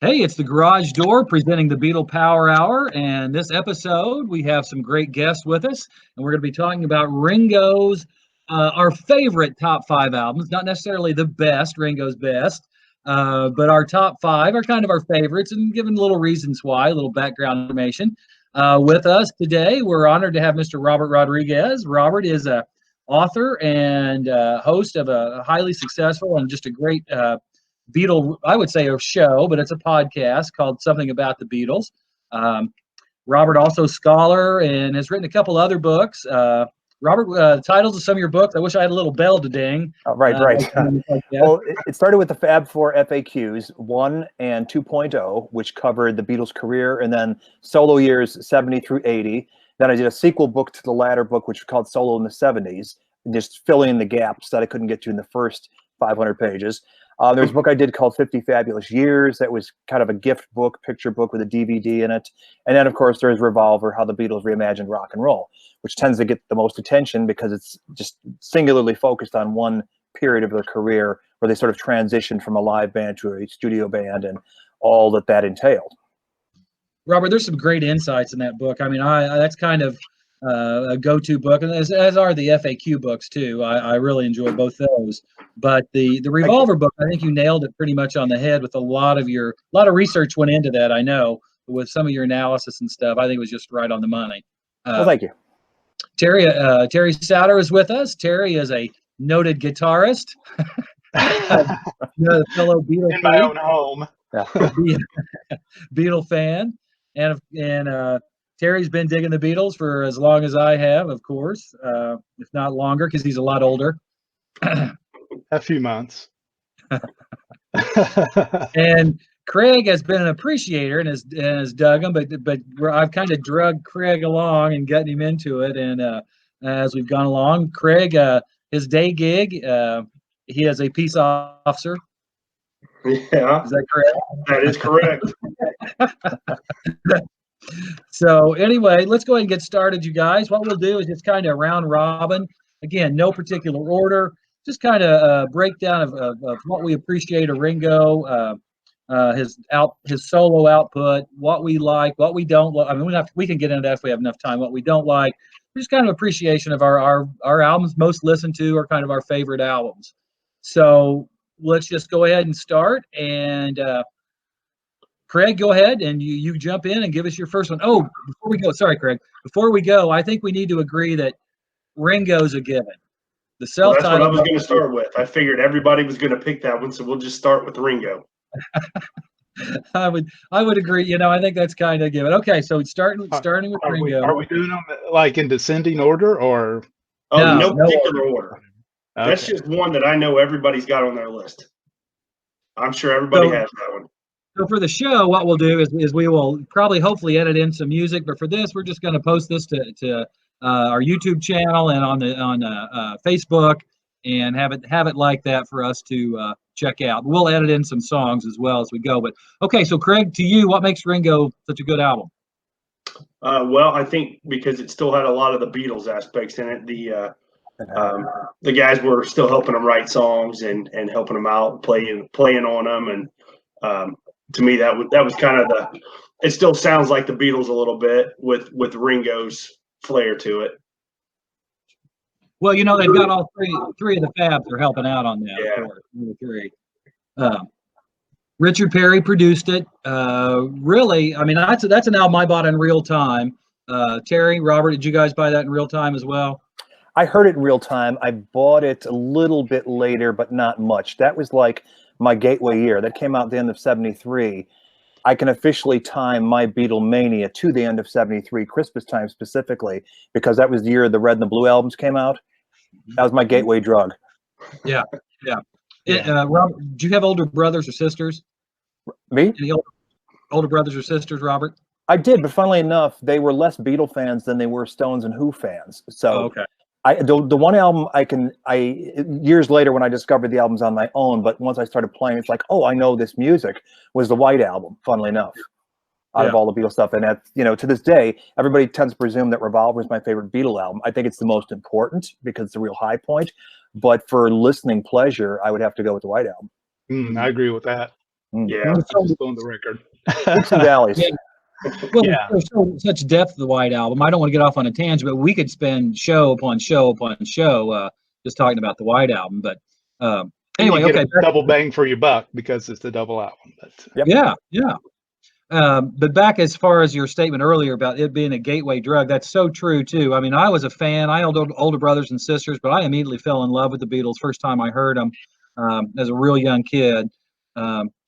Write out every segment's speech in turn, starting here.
Hey, it's the Garage Door presenting the Beatle Power Hour. And this episode, we have some great guests with us. And we're going to be talking about Ringo's, our favorite top five albums. Not necessarily the best, Ringo's best, but our top five are kind of our favorites and giving little reasons why, a little background information. With us today, we're honored to have Mr. Robert Rodriguez. Robert is a author and host of a highly successful and just a great Beatle, I would say a show, but it's a podcast called Something About the Beatles. Robert also scholar and has written a couple other books. Robert, titles of some of your books. I wish I had a little bell to ding. Right. Well, it started with the Fab Four FAQs 1 and 2.0, which covered the Beatles' career, and then solo years 70 through 80. Then I did a sequel book to the latter book, which was called Solo in the 70s, just filling in the gaps that I couldn't get to in the first 500 pages. There's a book I did called 50 Fabulous Years. That was kind of a gift book, picture book with a DVD in it. And then, of course, there's Revolver, How the Beatles Reimagined Rock and Roll, which tends to get the most attention because it's just singularly focused on one period of their career where they sort of transitioned from a live band to a studio band and all that entailed. Robert, there's some great insights in that book. I mean, that's kind of a go-to book, and as are the FAQ books too. I really enjoy both those. But the Revolver book, I think you nailed it pretty much on the head with a lot of research went into that. I know with some of your analysis and stuff. I think it was just right on the money. Well, thank you. Terry Sowder is with us. Terry is a noted guitarist, a fellow Beatle in my own home. Beatle fan, and Terry's been digging the Beatles for as long as I have, of course, if not longer, because he's a lot older. A few months. And Craig has been an appreciator and has dug him, but I've kind of drug Craig along and gotten him into it. And as we've gone along, Craig, his day gig, he is a peace officer. Yeah. Is that correct? That is correct. So anyway, let's go ahead and get started, you guys. What we'll do is just kind of round robin. Again, no particular order. Just kind of a breakdown of what we appreciate of Ringo, his solo output, what we like, what we don't like. I mean, we can get into that if we have enough time. What we don't like, just kind of appreciation of our albums most listened to, or kind of our favorite albums. So let's just go ahead and start. And Craig, go ahead and you jump in and give us your first one. Oh, before we go, sorry, Craig. Before we go, I think we need to agree that Ringo's a given. The self-titled. That's what I was going to start with. I figured everybody was going to pick that one, so we'll just start with Ringo. I would agree. You know, I think that's kind of given. Okay, so starting with Ringo. Are we doing them like in descending order, or? Oh, no particular order. Okay. That's just one that I know everybody's got on their list. I'm sure everybody has that one. So for the show, what we'll do is we will probably hopefully edit in some music, but for this, we're just going to post this to our YouTube channel and on Facebook, and have it like that for us to check out. We'll edit in some songs as well as we go. But okay, so Craig, to you, what makes Ringo such a good album? Well, I think because it still had a lot of the Beatles aspects in it. The guys were still helping them write songs and helping them out, playing on them, and to me that was kind of it still sounds like the Beatles a little bit with Ringo's flair to it. Well, you know, they've got all three of the Fabs are helping out on that. Yeah. Of course, the three. Richard Perry produced it. Really, I mean, that's an album I bought in real time. Terry, Robert, did you guys buy that in real time as well? I heard it in real time. I bought it a little bit later, but not much. That was like my gateway year. That came out at the end of 73. I can officially time my Beatlemania to the end of 73, Christmas time specifically, because that was the year the Red and the Blue albums came out. That was my gateway drug. Yeah. Robert, do you have older brothers or sisters? Me? Any older brothers or sisters, Robert? I did, but funnily enough, they were less Beatle fans than they were Stones and Who fans. So okay. The one album years later when I discovered the albums on my own, but once I started playing, it's like, oh, I know this music, was the White Album, funnily enough, out of all the Beatles stuff. And that's, you know, to this day, everybody tends to presume that Revolver is my favorite Beatle album. I think it's the most important because it's a real high point. But for listening pleasure, I would have to go with the White Album. I agree with that. Yeah. Just on the record. Peaks and valleys. Yeah. Well, Yeah. there's such depth to the White Album. I don't want to get off on a tangent, but we could spend show upon show upon show just talking about the White Album. But anyway, you get okay. a double bang for your buck because it's the double album. But, Yep. Yeah, yeah. But back as far as your statement earlier about it being a gateway drug, that's so true too. I mean, I was a fan. I had older brothers and sisters, but I immediately fell in love with the Beatles first time I heard them as a real young kid.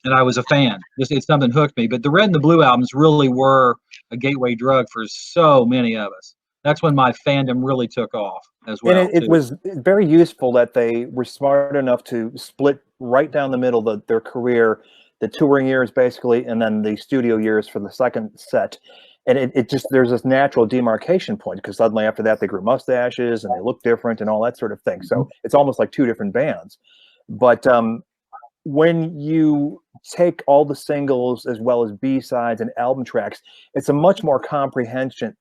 And I was a fan. It's something hooked me. But the Red and the Blue albums really were a gateway drug for so many of us. That's when my fandom really took off as well. And it was very useful that they were smart enough to split right down the middle of their career, the touring years basically, and then the studio years for the second set. And it just, there's this natural demarcation point because suddenly after that they grew mustaches and they look different and all that sort of thing. So it's almost like two different bands. But when you take all the singles as well as B-sides and album tracks, it's a much more comprehensive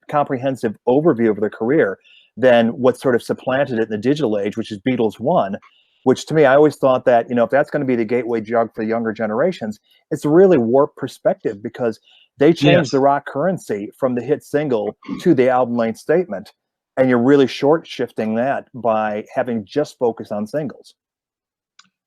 overview of their career than what sort of supplanted it in the digital age, which is Beatles 1, which to me, I always thought that, if that's going to be the gateway drug for the younger generations, it's a really warped perspective because they changed the rock currency from the hit single to the album length statement. And you're really short shifting that by having just focused on singles.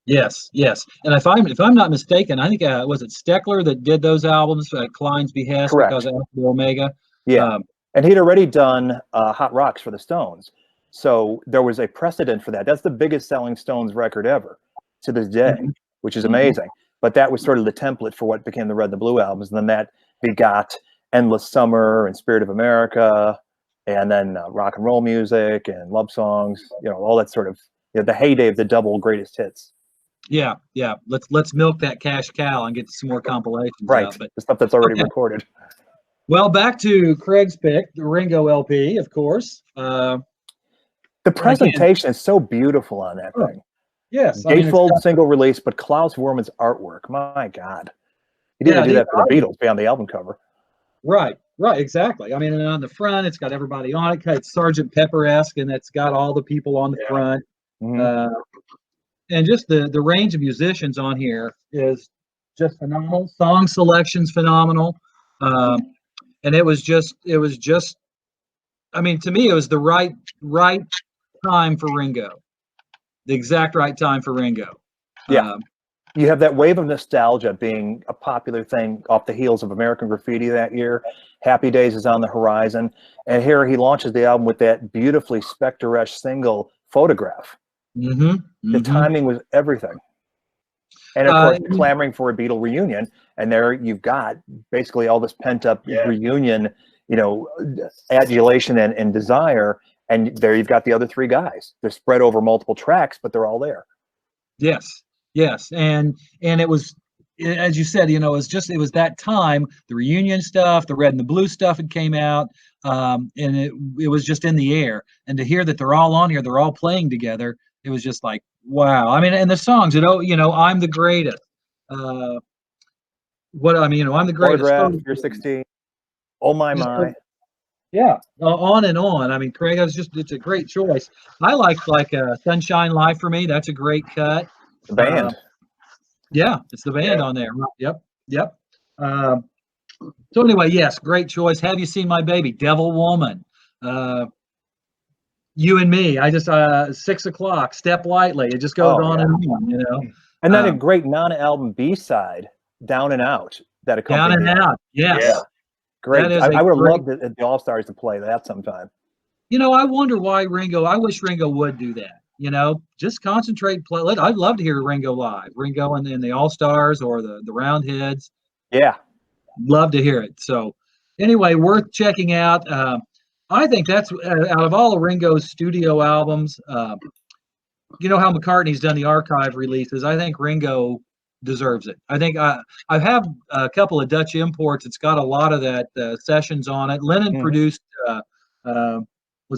Yes, yes. And if I'm not mistaken, I think was it Steckler that did those albums at Klein's behest? Correct. Because of the Omega. Yeah. And he'd already done Hot Rocks for the Stones. So there was a precedent for that. That's the biggest selling Stones record ever to this day, which is amazing. But that was sort of the template for what became the Red and the Blue albums. And then that begot Endless Summer and Spirit of America, and then rock and roll music and love songs, all that sort of, the heyday of the double greatest hits. Yeah, yeah. Let's milk that cash cow and get some more compilations. Right, out, but, the stuff that's already recorded. Well, back to Craig's pick, the Ringo LP, of course. The presentation is so beautiful on that thing. Yes, gatefold single release, but Klaus Voormann's artwork, my God, he didn't do that for the Beatles beyond the album cover. Right, exactly. I mean, and on the front, it's got everybody on it. It's Sgt. Pepper-esque, and it's got all the people on the front. And just the range of musicians on here is just phenomenal. Song selection's phenomenal. And it was just, I mean, to me, it was the right time for Ringo. The exact right time for Ringo. Yeah. You have that wave of nostalgia being a popular thing off the heels of American Graffiti that year. Happy Days is on the horizon. And here he launches the album with that beautifully Spectre-esque single, Photograph. The timing was everything. And of course, clamoring for a Beatle reunion. And there you've got basically all this pent-up reunion, adulation and desire. And there you've got the other three guys. They're spread over multiple tracks, but they're all there. Yes. And it was, as you said, it was that time, the reunion stuff, the Red and the Blue stuff had came out. And it was just in the air. And to hear that they're all on here, they're all playing together, it was just like, wow. I mean, and the songs, I'm the greatest. I'm the greatest. Photograph, You're 16. Oh my. Yeah, on and on. I mean, Craig, it's a great choice. I like Sunshine Live for Me. That's a great cut. The band. Yeah, it's the band on there. Yep. So anyway, yes, great choice. Have You Seen My Baby? Devil Woman. You and Me. I just 6 o'clock. Step Lightly. It just goes on and on. And then a great non-album B-side, Down and Out. That accompanied Down and Out. Yes. Yeah. Great. I would have loved the All-Stars to play that sometime. I wonder why I wish Ringo would do that. Just concentrate, play. I'd love to hear Ringo live. Ringo and the All-Stars or the Roundheads. Yeah. Love to hear it. So anyway, worth checking out. I think that's out of all of Ringo's studio albums, how McCartney's done the archive releases. I think Ringo deserves it. I think I have a couple of Dutch imports. It's got a lot of that sessions on it. Lennon produced. Did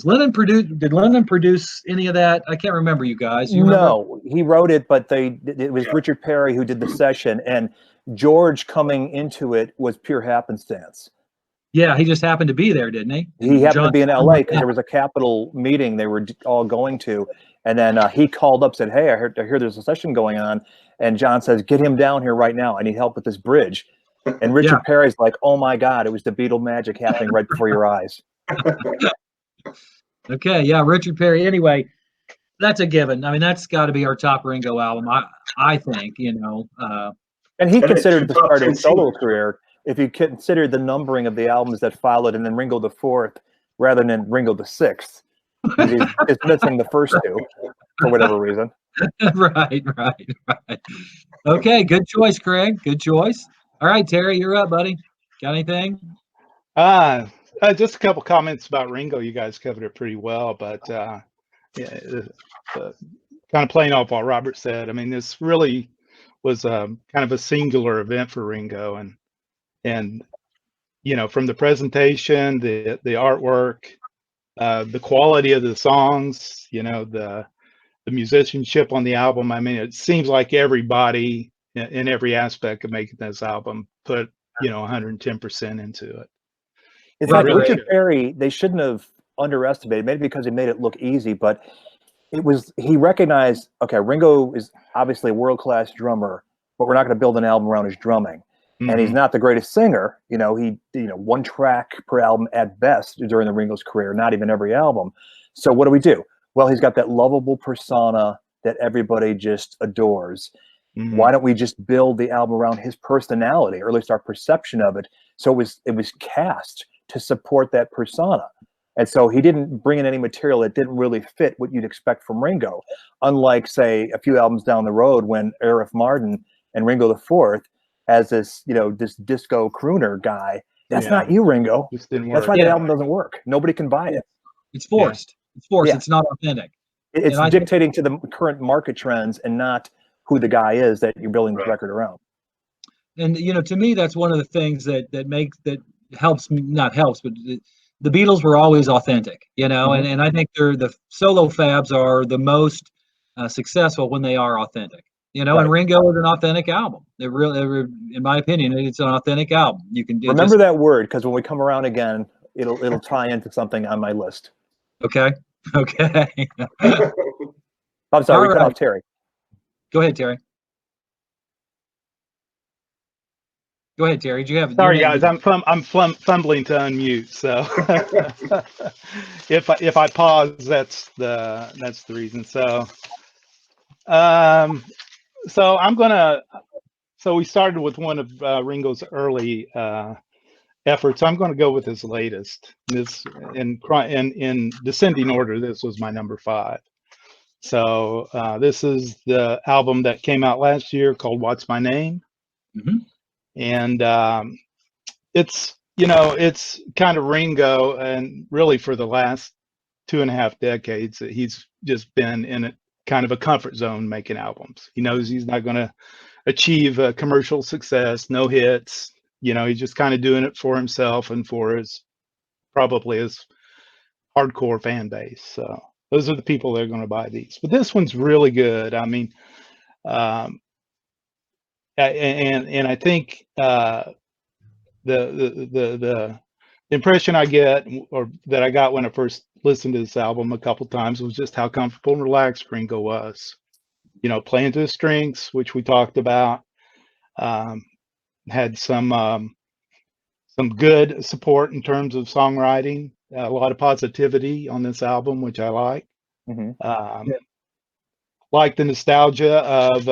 Lennon produce any of that? I can't remember, you guys. No, he wrote it, but it was Richard Perry who did the session, and George coming into it was pure happenstance. Yeah, he just happened to be there, didn't he? He happened to be in LA because there was a Capitol meeting they were all going to, And then he called up, said, "Hey, I hear there's a session going on." And John says, "Get him down here right now. I need help with this bridge." And Richard Perry's like, "Oh my God, it was the Beatle magic happening right before your eyes." Okay, yeah, Richard Perry. Anyway, that's a given. I mean, that's got to be our top Ringo album. I think, And he And it's considered at the top start of 10 his solo singles. career, if you consider the numbering of the albums that followed, and then Ringo the Fourth rather than Ringo the Sixth, because he's dismissing the first two for whatever reason. right. Okay, good choice, Craig. Good choice. All right, Terry, you're up, buddy. Got anything? Just a couple comments about Ringo. You guys covered it pretty well, but kind of playing off what Robert said. I mean, this really was kind of a singular event for Ringo, and from the presentation, the artwork, the quality of the songs, the musicianship on the album. I mean, it seems like everybody in every aspect of making this album put 110% into it. It's like Richard Perry, they shouldn't have underestimated, maybe because he made it look easy, but he recognized, okay, Ringo is obviously a world-class drummer, but we're not going to build an album around his drumming. Mm-hmm. And he's not the greatest singer. He one track per album at best during the Ringo's career, not even every album. So what do? Well, he's got that lovable persona that everybody just adores. Mm-hmm. Why don't we just build the album around his personality, or at least our perception of it? So it was cast to support that persona. And so he didn't bring in any material that didn't really fit what you'd expect from Ringo. Unlike, say, a few albums down the road when Arif Mardin and Ringo the Fourth has this, this disco crooner guy. That's not you, Ringo. That's why the album doesn't work. Nobody can buy it. It's forced. Yeah. It's forced. Yeah. It's not authentic. It's dictating to the current market trends and not who the guy is that you're building the record around. And to me, that's one of the things that helps me, not helps, but the Beatles were always authentic, mm-hmm. and I think the solo fabs are the most successful when they are authentic, and Ringo is an authentic album. It really, in my opinion, it's an authentic album. You can remember that word, because when we come around again, it'll tie into something on my list. Okay. I'm sorry, we cut off Terry. Go ahead, Terry. Go ahead, Terry. Do you have? Sorry, guys. I'm fumbling to unmute. So if I pause, that's the reason. So I'm gonna. So we started with one of Ringo's early efforts. I'm going to go with his latest. This in descending order. This was my number 5. So this is the album that came out last year called "What's My Name." Mm-hmm. And it's kind of Ringo, and really for the last 2.5 decades, he's just been in a kind of a comfort zone making albums. He knows he's not going to achieve commercial success, no hits. He's just kind of doing it for himself and for probably his hardcore fan base. So those are the people that are going to buy these. But this one's really good. I mean, and I think the impression I get, or that I got when I first listened to this album a couple times, was just how comfortable and relaxed Ringo was. Playing to his strengths, which we talked about. Had some good support in terms of songwriting. A lot of positivity on this album, which I like. Mm-hmm. Like the nostalgia of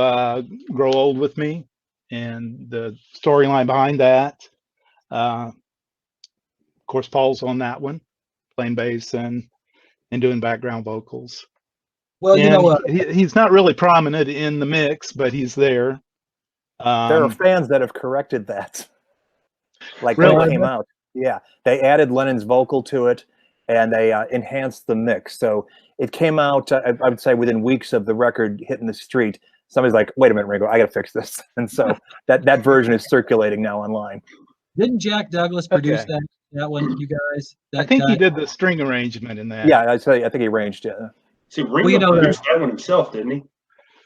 "Grow Old with Me" and the storyline behind that. Of course, Paul's on that one, playing bass and doing background vocals. Well, he's not really prominent in the mix, but he's there. There are fans that have corrected that. Like when it came out, they added Lennon's vocal to it, and they enhanced the mix. So it came out, I would say, within weeks of the record hitting the street. Somebody's like, "Wait a minute, Ringo, I got to fix this." And so that version is circulating now online. Didn't Jack Douglas produce that one, you guys? I think he did the string arrangement in that. Yeah, I think he arranged it. See, Ringo produced that one himself, didn't he?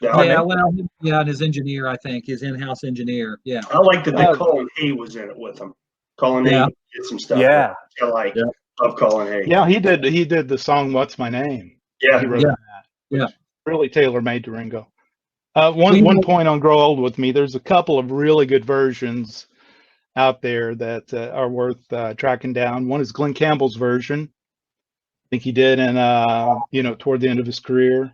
And his engineer, I think, his in-house engineer. Yeah. I like that Colin Hay was in it with him. Colin Hay did some stuff. Yeah. I like of Colin Hay. Yeah, he did the song "What's My Name." Yeah. He wrote that. Yeah. Really tailor-made to Ringo. One point on Grow Old With Me, there's a couple of really good versions out there that are worth tracking down. One is Glenn Campbell's version. I think he did in, toward the end of his career.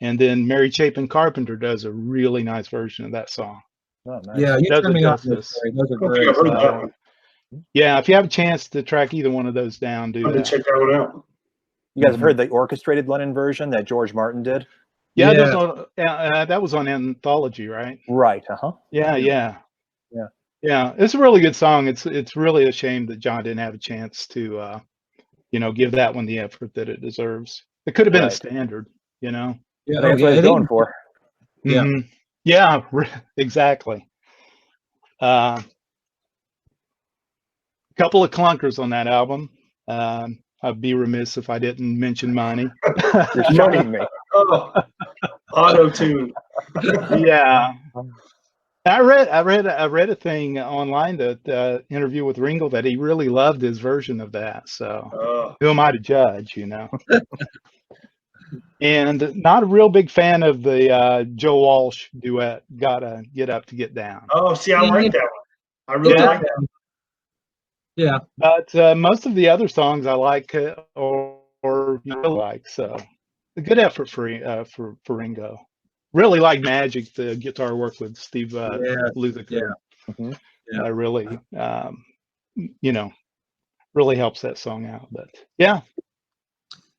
And then Mary Chapin Carpenter does a really nice version of that song. Oh, nice. Yeah, you Does turned it me on justice. this. Those are I don't great. think I've heard that one. Yeah, if you have a chance to track either one of those down, do I'm gonna that. check that one out. You guys have heard the orchestrated Lennon version that George Martin did? Yeah, Yeah. that was on Anthology, right? Right. Uh-huh. Yeah. Yeah. Yeah, it's a really good song. It's really a shame that John didn't have a chance to, give that one the effort that it deserves. It could have been a Right. standard, Yeah, I think that's what he's going for. Yeah. Mhm. Yeah, exactly. Couple of clunkers on that album. I'd be remiss if I didn't mention Money. You're showing me. Oh, auto tune. Yeah. I read a thing online that interview with Ringo that he really loved his version of that. So Oh, who am I to judge, And not a real big fan of the Joe Walsh duet, Gotta Get Up to Get Down. oh, see, I like that one. I really Yeah. like that one. Yeah. But most of the other songs I like or really like. So a good effort for Ringo. Really like Magic, the guitar work with Steve Lukather. Yeah. Mm-hmm. Yeah. Really, really helps that song out. But yeah.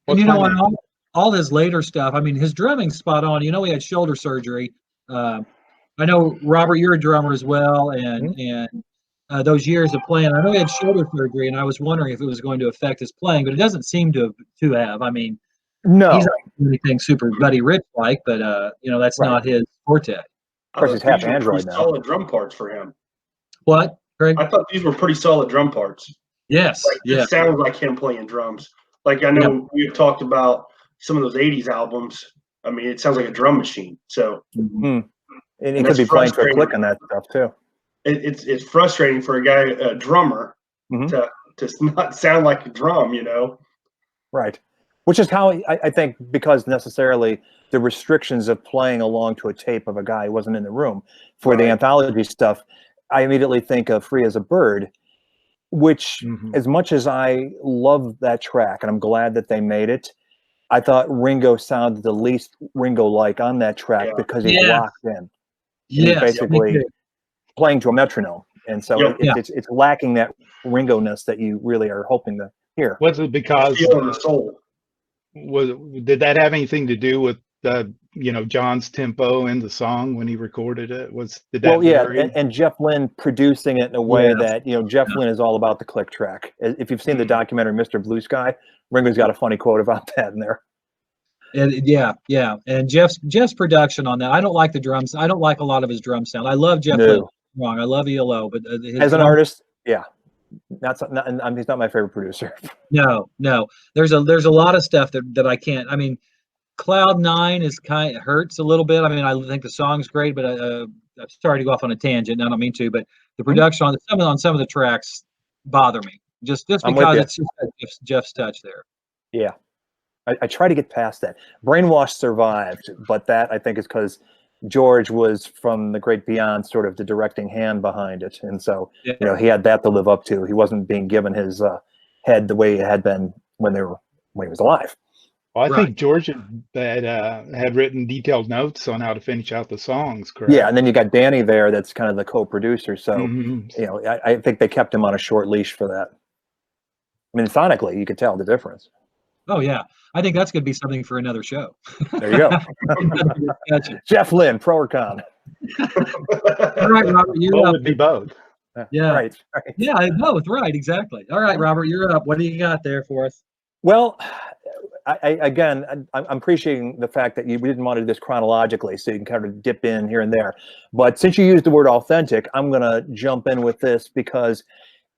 And on all his later stuff, I mean, his drumming's spot on. He had shoulder surgery. I know, Robert, you're a drummer as well, and those years of playing, I know he had shoulder surgery, and I was wondering if it was going to affect his playing, but it doesn't seem to have. I mean, No. he's not anything super Buddy Rich like, but that's Right. not his forte. Of course, he's half These were Android pretty now. solid drum parts for him. What, Greg? I thought these were pretty solid drum parts. Yes. Like, Yeah. it sounds like him playing drums. Like, I know we've talked about some of those 80s albums. I mean, it sounds like a drum machine. So, And he And could that's be playing to a frustrating. click on that stuff too. it's frustrating for a drummer Mhm. to not sound like a drum, Right. Which is how I think, because necessarily the restrictions of playing along to a tape of a guy who wasn't in the room for the Right. anthology stuff, I immediately think of Free as a Bird, which as much as I love that track and I'm glad that they made it, I thought Ringo sounded the least Ringo-like on that track because he's locked in. Yes. He's basically playing to a metronome. And so it's lacking that Ringo-ness that you really are hoping to hear. Was it because Feeling the soul. did that have anything to do with John's tempo in the song when he recorded it? Did that vary? And Jeff Lynne producing it in a way that Jeff Lynne is all about the click track. If you've seen the documentary Mr. Blue Sky, Ringo's got a funny quote about that in there. And and Jeff's production on that. I don't like the drums. I don't like a lot of his drum sound. I love Jeff Lynne. Wrong. I love ELO, but as an artist, he's not my favorite producer. No. There's a lot of stuff that I can't. I mean, Cloud 9 is hurts a little bit. I mean, I think the song's great, but I'm sorry to go off on a tangent. I don't mean to, but the production on some of the tracks bother me just because it's just Jeff's touch there. Yeah. I try to get past that. Brainwash survived, but that I think is because George was from the great beyond sort of the directing hand behind it. And so, he had that to live up to. He wasn't being given his head the way it had been when he was alive. Well, I think George had written detailed notes on how to finish out the songs, correct? Yeah, and then you got Danny there that's kind of the co-producer. So, I think they kept him on a short leash for that. I mean, sonically, you could tell the difference. Oh, yeah. I think that's going to be something for another show. There you go. Jeff Lynne, pro or con? All right, Robert, you're up. Would be both. Yeah. Right. Yeah, both. Right. Exactly. All right, Robert, you're up. What do you got there for us? Well, I'm appreciating the fact that we didn't want to do this chronologically, so you can kind of dip in here and there. But since you used the word authentic, I'm going to jump in with this because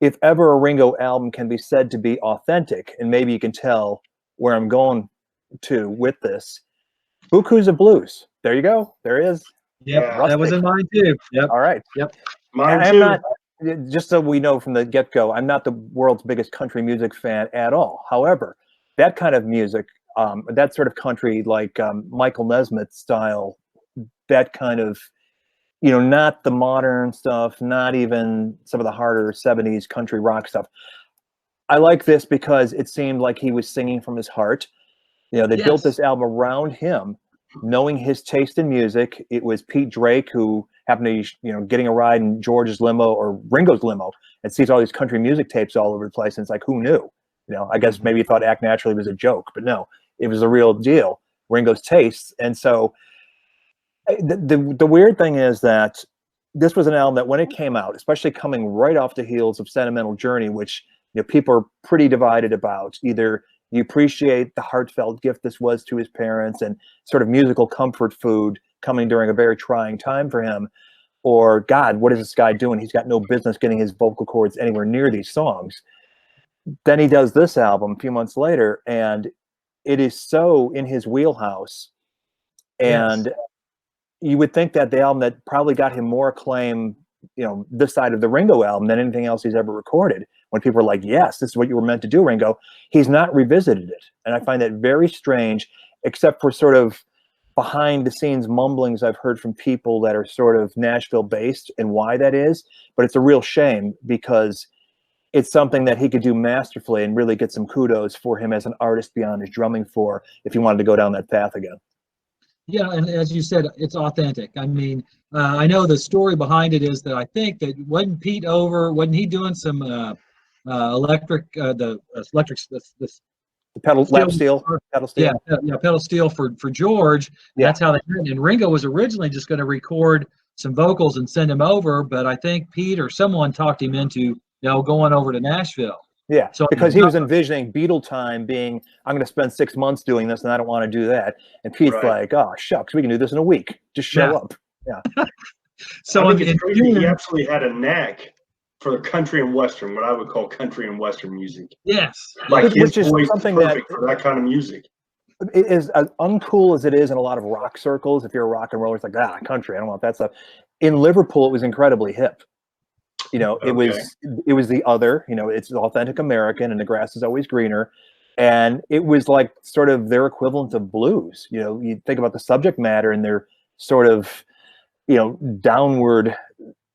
if ever a Ringo album can be said to be authentic, and maybe you can tell where I'm going to with this, Buku's a Blues. There you go. There it is. Yep, that was in mine too. Yep. All right. Yep. Mine I'm too. not, just so we know from the get-go, I'm not the world's biggest country music fan at all. However, that kind of music that sort of country, like Michael Nesmith style, that kind of, not the modern stuff, not even some of the harder 70s country rock stuff. I like this because it seemed like he was singing from his heart. They built this album around him, knowing his taste in music. It was Pete Drake who happened to, getting a ride in George's limo or Ringo's limo and sees all these country music tapes all over the place. And it's like, who knew? I guess maybe he thought Act Naturally was a joke, but no, it was a real deal, Ringo's tastes. And so the weird thing is that this was an album that when it came out, especially coming right off the heels of Sentimental Journey, which people are pretty divided about, either you appreciate the heartfelt gift this was to his parents and sort of musical comfort food coming during a very trying time for him, or God, what is this guy doing? He's got no business getting his vocal cords anywhere near these songs. Then he does this album a few months later, and it is so in his wheelhouse. And you would think that the album that probably got him more acclaim, this side of the Ringo album than anything else he's ever recorded, when people were like, yes, this is what you were meant to do, Ringo, he's not revisited it. And I find that very strange, except for sort of behind the scenes mumblings I've heard from people that are sort of Nashville based and why that is. But it's a real shame because it's something that he could do masterfully and really get some kudos for him as an artist beyond his drumming for if he wanted to go down that path again. Yeah, and as you said, it's authentic. I mean, I know the story behind it is that I think that wasn't he doing some electric, the pedal steel. Yeah, pedal steel for George. Yeah. That's how they did it. And Ringo was originally just going to record some vocals and send him over, but I think Pete or someone talked him into going over to Nashville. Yeah, so because he was envisioning Beatle time being, I'm going to spend 6 months doing this, and I don't want to do that. And Pete's like, oh, shucks, we can do this in a week. Just show up. Yeah. So he absolutely had a knack for country and western, what I would call country and western music. Yes. Like his voice is perfect for that kind of music. It is as uncool as it is in a lot of rock circles. If you're a rock and roller, it's like, country, I don't want that stuff. In Liverpool, it was incredibly hip. It was the other, it's authentic American and the grass is always greener. And it was like sort of their equivalent of blues. You think about the subject matter and their sort of, downward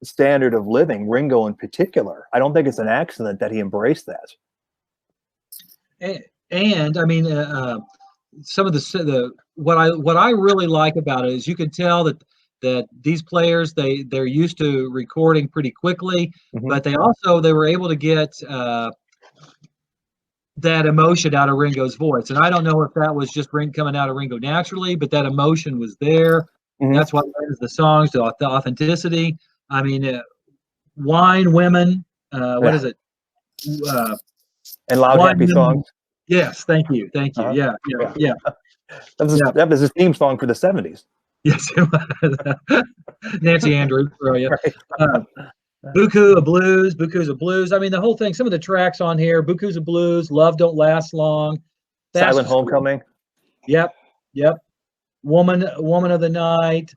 standard of living, Ringo in particular. I don't think it's an accident that he embraced that. And I mean, some of what I really like about it is you can tell that these players, they're used to recording pretty quickly, but they were able to get that emotion out of Ringo's voice. And I don't know if that was just coming out of Ringo naturally, but that emotion was there. That's what lends the songs to the authenticity. I mean, Wine, Women, what is it? And Loud Happy Songs. Yes, thank you. Yeah. That was his theme song for the 70s. Yes, it was. Nancy Andrews, for you. Right. Buku of Blues. I mean, the whole thing, some of the tracks on here, Buku's of Blues, Love Don't Last Long. Silent Homecoming. Yep. Woman of the Night,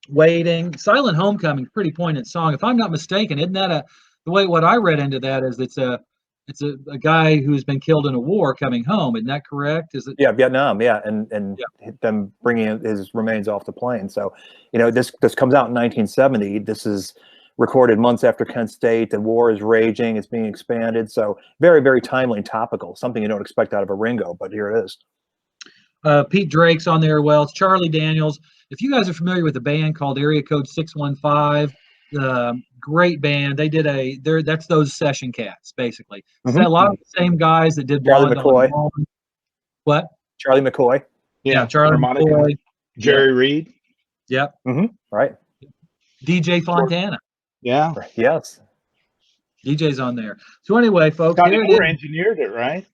Waiting. Silent Homecoming, pretty poignant song. If I'm not mistaken, isn't that what I read into that is it's a guy who's been killed in a war coming home. Isn't that correct? Is it? Yeah, Vietnam. Yeah, and them bringing his remains off the plane. So, this comes out in 1970. This is recorded months after Kent State. The war is raging. It's being expanded. So, very, very timely and topical. Something you don't expect out of a Ringo, but here it is. Pete Drake's on there. Well, it's Charlie Daniels. If you guys are familiar with a band called Area Code 615. Great band. They did that's those session cats, basically. So a lot of the same guys that did Charlie McCoy. What? Charlie McCoy. Yeah, Charlie McCoy. Jerry Reed. Yep. Right. DJ Fontana. Yeah. Yes. DJ's on there. So anyway, folks, Scotty Moore engineered it, right?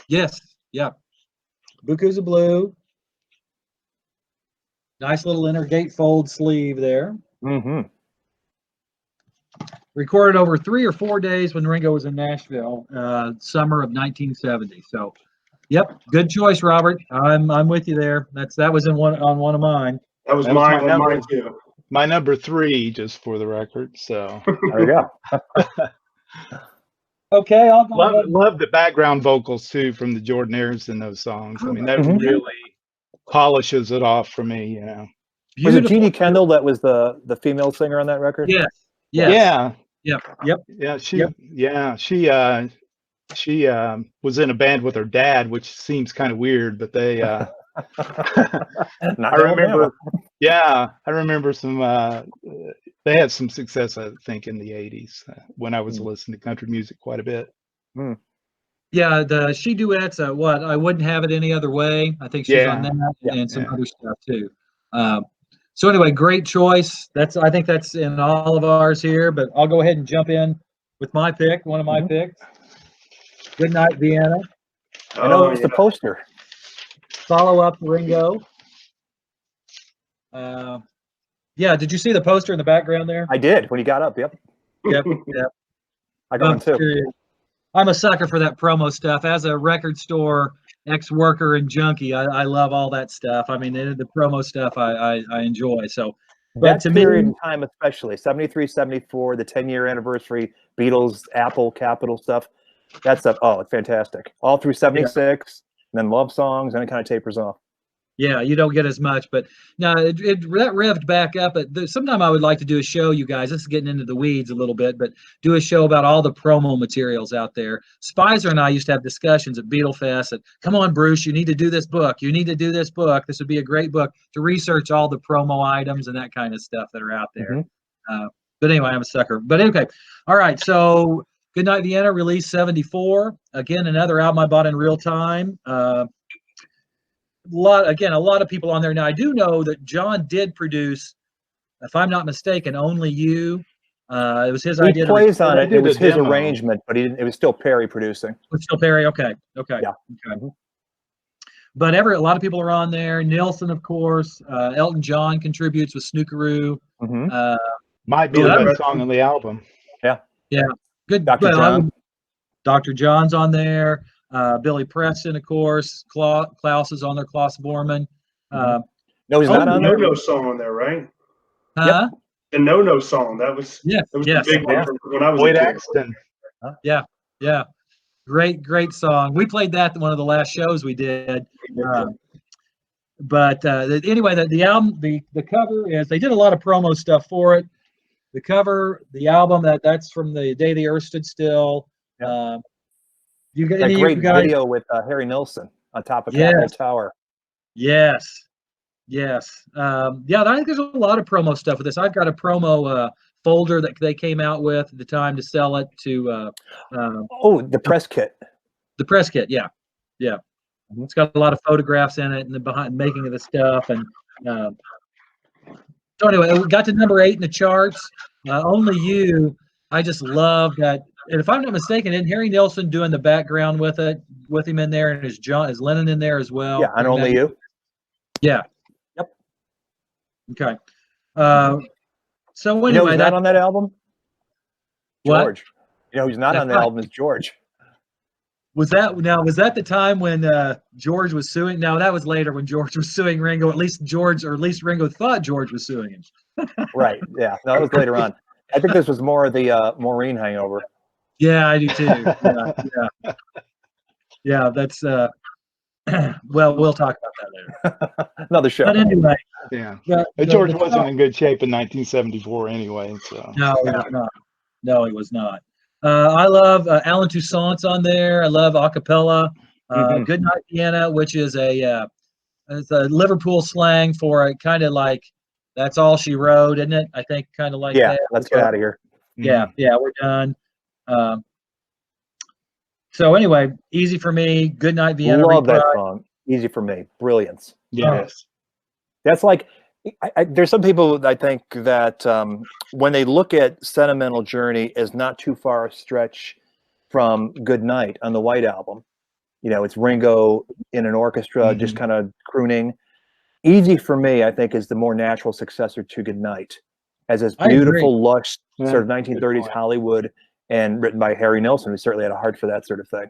Yes. Yep. Buku's a Blue. Nice little inner gatefold sleeve there. Recorded over 3 or 4 days when Ringo was in Nashville, summer of 1970. So, yep, good choice, Robert. I'm with you there. That was on one of mine. That was mine too. My number 3, just for the record. So there you go. Okay, I'll go ahead. Love the background vocals too from the Jordanaires in those songs. I mean, that Mhm. really polishes it off for me, you know. Was it Beautiful. Jeannie Kendall that was the female singer on that record? Yes. Yes. Yeah, Yep. Yep. yeah, Yep. she was in a band with her dad, which seems kind of weird, but they Not I Alabama. remember I remember some they had some success, I think, in the 80s when I was listening to country music quite a bit. Mm. Yeah, the she duets. What I wouldn't have it any other way. I think she's on Yeah. that Yeah. and some Yeah. other stuff too. So anyway, great choice. I think that's in all of ours here. But I'll go ahead and jump in with my pick. One of my picks. Good Night, Vienna. I noticed the poster. Follow up Ringo. Yeah, did you see the poster in the background there? I did when he got up. Yep. Yep. Yep. I got one too. Serious. I'm a sucker for that promo stuff. As a record store ex-worker and junkie, I love all that stuff. I mean, the promo stuff I enjoy. So, but That to period me, in time, especially 73, 74, the 10-year anniversary, Beatles, Apple, Capitol stuff. That stuff, oh, it's fantastic. All through 76, and then love songs, and it kind of tapers off. yeah, you don't get as much, but no, that revved back up. But sometime I would like to do a show, you guys. This is getting into the weeds a little bit, but do a show about all the promo materials out there. Spicer and I used to have discussions at Beatle Fest. That, come on, Bruce, you need to do this book. You need to do this book. This would be a great book to research all the promo items and that kind of stuff that are out there. But anyway, I'm a sucker. But okay, all right. So Goodnight Vienna, released 74. Again, another album I bought in real time. A lot of people on there. Now, I do know that John did produce, if I'm not mistaken, Only You. It was his idea. He plays on it. did It was a his demo. arrangement, but it was still Perry producing. It's still Perry. Okay. Yeah. Okay. But a lot of people are on there. Nilsson, of course. Elton John contributes with Snookeroo. Might be the best song on the album. Yeah. Good. Dr. John. Dr. John's on there. Billy Preston, of course. Klaus is on there. Klaus Borman. No, he's not on there. No song on there, right? Huh? The No song. That was Yeah. the Yes. big one when I was Boyd a kid. Axton. Yeah. Great song. We played that at one of the last shows we did. But anyway, the album, the cover is, they did a lot of promo stuff for it. The cover, the album, that's from the day the Earth stood still. You got That any great guys? video with Harry Nilsson on top of Capitol Tower. Yes. I think there's a lot of promo stuff with this. I've got a promo folder that they came out with at the time to sell it to. The press kit. The press kit, yeah. It's got a lot of photographs in it and the behind making of the stuff. And so anyway, we got to number 8 in the charts. Only You. I just love that. And if I'm not mistaken, isn't Harry Nilsson doing the background with him in there, and is Lennon in there as well? Yeah, and Only You. Yeah. Yep. Okay. So anyway, You know who's not on that album? What? George. You know who's not on the album is George. Was that the time when George was suing? No, that was later when George was suing Ringo. At least Ringo thought George was suing him. Right. Yeah. No, that was later on. I think this was more of the Maureen hangover. Yeah, I do too. Yeah. That's well, we'll talk about that later. Another show. But anyway, George wasn't in good shape in 1974 anyway. So no, he was not. No, he was not. I love Alan Toussaint's on there. I love acapella. Goodnight Vienna, which is it's a Liverpool slang for a kind of like, that's all she wrote, isn't it? I think kind of like that. Let's get out of here. Yeah, we're done. So anyway, Easy for Me, Goodnight Vienna. Love that song. Easy for Me. Brilliance. yes. That's like, there's some people I think that when they look at Sentimental Journey as not too far a stretch from Good Night on the White Album. You know, it's Ringo in an orchestra, just kind of crooning. Easy for Me, I think, is the more natural successor to Good Night, as this beautiful, lush sort of 1930s Hollywood, and written by Harry Nilsson, who certainly had a heart for that sort of thing.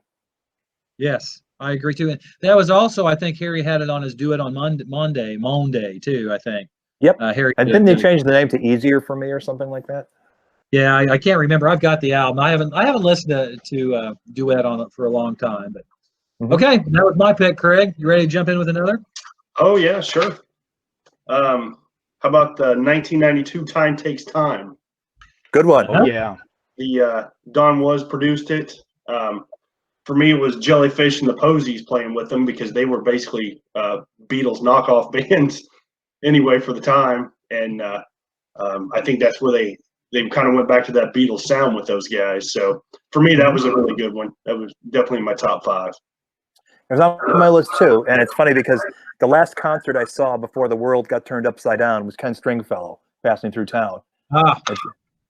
Yes, I agree too. And that was also, I think, Harry had it on his Do It on Monday too, I think. Yep. Harry. And didn't they change the name to Easier for Me or something like that? Yeah, I can't remember. I've got the album. I haven't listened to Duet on it for a long time. But okay, that was my pick. Craig, you ready to jump in with another? Oh yeah, sure. How about the 1992 Time Takes Time? Good one. Oh yeah. The Don Was produced it. For me, it was Jellyfish and the Posies playing with them because they were basically Beatles knockoff bands anyway for the time, and I think that's where they kind of went back to that Beatles sound with those guys. So for me, that was a really good one. That was definitely in my top 5. It was on my list too, and it's funny because the last concert I saw before the world got turned upside down was Ken Stringfellow passing through town.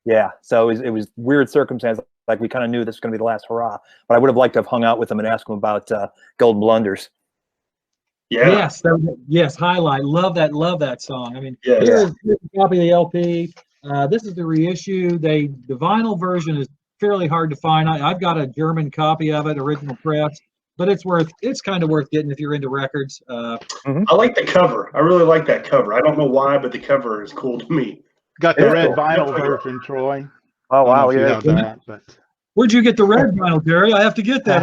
Yeah, so it was weird circumstance. Like we kind of knew this was going to be the last hurrah, but I would have liked to have hung out with him and asked him about Golden Blunders. Yeah. Yes, Highlight. Love that song. I mean, Yes. here's a copy of the LP. This is the reissue. The vinyl version is fairly hard to find. I've got a German copy of it, original press, but it's kind of worth getting if you're into records. I like the cover. I really like that cover. I don't know why, but the cover is cool to me. Got the It is red cool. vinyl version, Troy. Oh wow, You yeah. have that, but Where'd you get the red vinyl, Terry? I have to get that.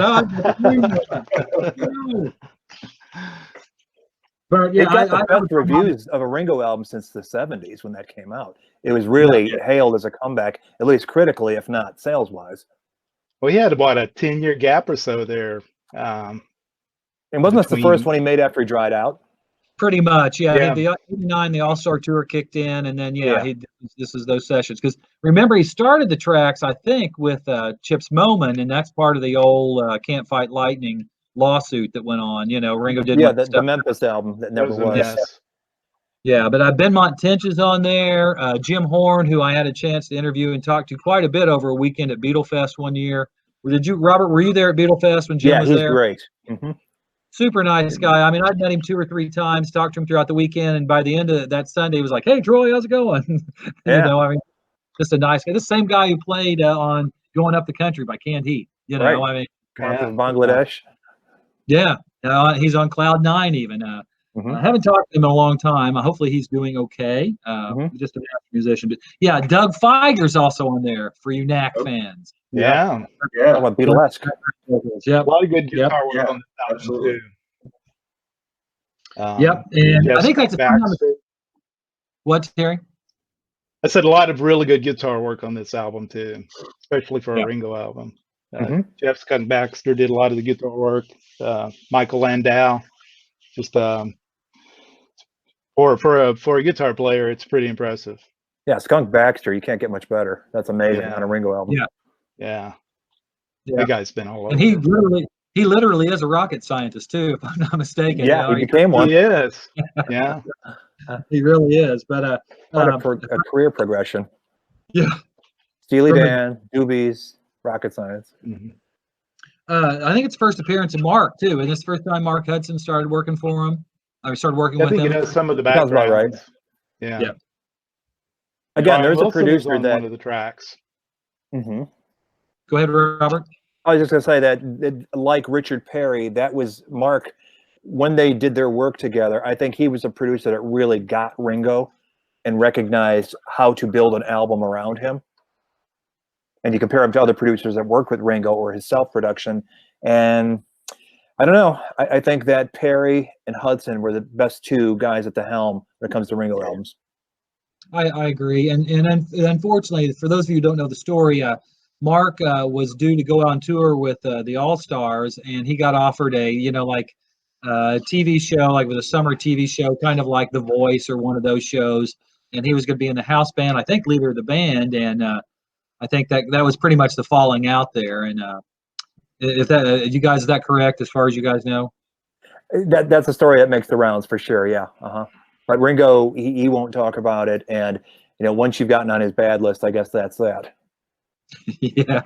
But yeah, It got the best reviews of a Ringo album since the 70s when that came out. It was really hailed as a comeback, at least critically, if not sales-wise. well, he had about a 10-year gap or so there. And wasn't this the first one he made after he dried out? Pretty much, yeah. The 89, the All-Star Tour kicked in, and then this is those sessions. Because remember, he started the tracks, I think, with Chips Moman, and that's part of the old Can't Fight Lightning lawsuit that went on. You know, Ringo did the Memphis album that never was. Yeah, but Benmont Tench is on there. Jim Horn, who I had a chance to interview and talk to quite a bit over a weekend at Beatlefest one year. Robert, were you there at Beatlefest when Jim was there? Yeah, he's great. Super nice guy. I mean, I'd met him 2 or 3 times, talked to him throughout the weekend, and by the end of that Sunday, he was like, "Hey, Troy, how's it going?" You know, I mean, just a nice guy. The same guy who played on "Going Up the Country" by Canned Heat. You know, I mean, from Bangladesh. Yeah, he's on Cloud 9 even. I haven't talked to him in a long time. Hopefully, he's doing okay. Just a musician, but yeah, Doug Feiger's also on there for you Knack fans. Yeah. Beatlesque. Yep. A lot of good guitar work on this album too. And I think that's what, Terry? I said a lot of really good guitar work on this album too, especially for a Ringo album. Jeff Scott Baxter did a lot of the guitar work. Michael Landau, just for a guitar player, it's pretty impressive. Yeah, Skunk Baxter, you can't get much better. That's amazing on a Ringo album. Yeah. That guy's been all over. And he literally is a rocket scientist too, if I'm not mistaken. Yeah, he became one. He is. Yeah. He really is. But a career progression. Yeah. Steely Dan, Doobies, rocket science. I think it's first appearance of Mark too, and this is the first time Mark Hudson started working for him. I started working with him. I think he knows some of the background. Sounds about right. Yeah. Again, there's a producer on that one of the tracks. Go ahead, Robert. I was just going to say that, like Richard Perry, that was Mark, when they did their work together, I think he was a producer that really got Ringo and recognized how to build an album around him. And you compare him to other producers that worked with Ringo or his self-production. And I don't know, I think that Perry and Hudson were the best 2 guys at the helm when it comes to Ringo albums. I agree. And unfortunately, for those of you who don't know the story, Mark was due to go on tour with the All-Stars, and he got offered a, TV show, like with a summer TV show, kind of like The Voice or one of those shows. And he was going to be in the house band, I think leader of the band. And I think that was pretty much the falling out there. And is that correct as far as you guys know? That's a story that makes the rounds for sure. Yeah. But Ringo, he won't talk about it. And, once you've gotten on his bad list, I guess that's that. Yeah.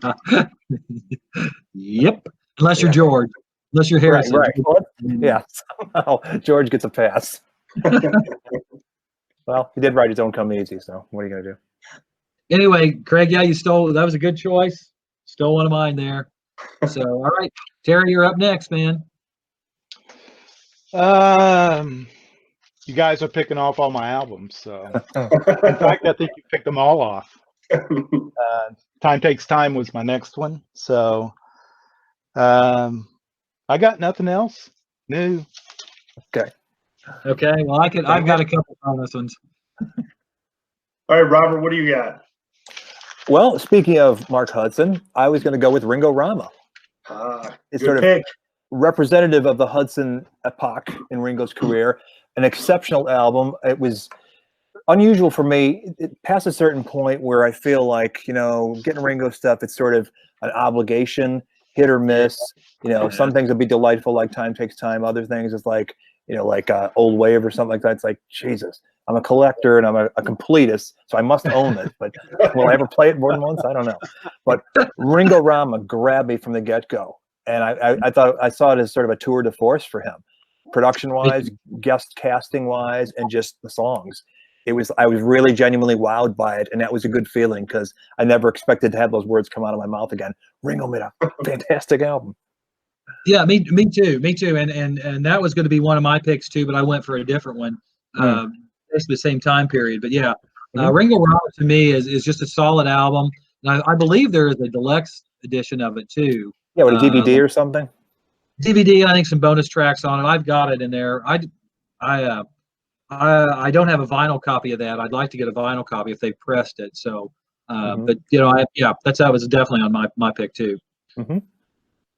Yep. Unless you're George. Unless you're Harrison. Right. Yeah. Somehow George gets a pass. Well, he did write his own Come Easy, so what are you going to do? Anyway, Craig, that was a good choice. Stole one of mine there. So, all right. Terry, you're up next, man. You guys are picking off all my albums, so in fact, I think you picked them all off. Time Takes Time was my next one. So I got nothing else new. Okay. Okay. Well, I've got a couple on this ones. All right, Robert, what do you got? Well, speaking of Mark Hudson, I was going to go with Ringo Rama. It's Good sort pick. of representative of the Hudson epoch in Ringo's career. An exceptional album. It was unusual for me. It past a certain point where I feel like, getting Ringo stuff, it's sort of an obligation, hit or miss. Some things will be delightful, like Time Takes Time. Other things is like, like Old Wave or something like that. It's like, Jesus, I'm a collector and I'm a completist, so I must own it. But will I ever play it more than once? I don't know. But Ringo Rama grabbed me from the get-go. And I thought I saw it as sort of a tour de force for him, production-wise, guest casting-wise, and just the songs. I was really genuinely wowed by it, and that was a good feeling because I never expected to have those words come out of my mouth again. Ringo made a fantastic album. Yeah, me too, and that was going to be one of my picks too, but I went for a different one, basically the same time period. But yeah, Ringo Rama to me is just a solid album, and I believe there is a deluxe edition of it too. Yeah, with a DVD or something. DVD, I think some bonus tracks on it. I've got it in there. I don't have a vinyl copy of that. I'd like to get a vinyl copy if they pressed it. So, but that was definitely on my pick too. Mm-hmm.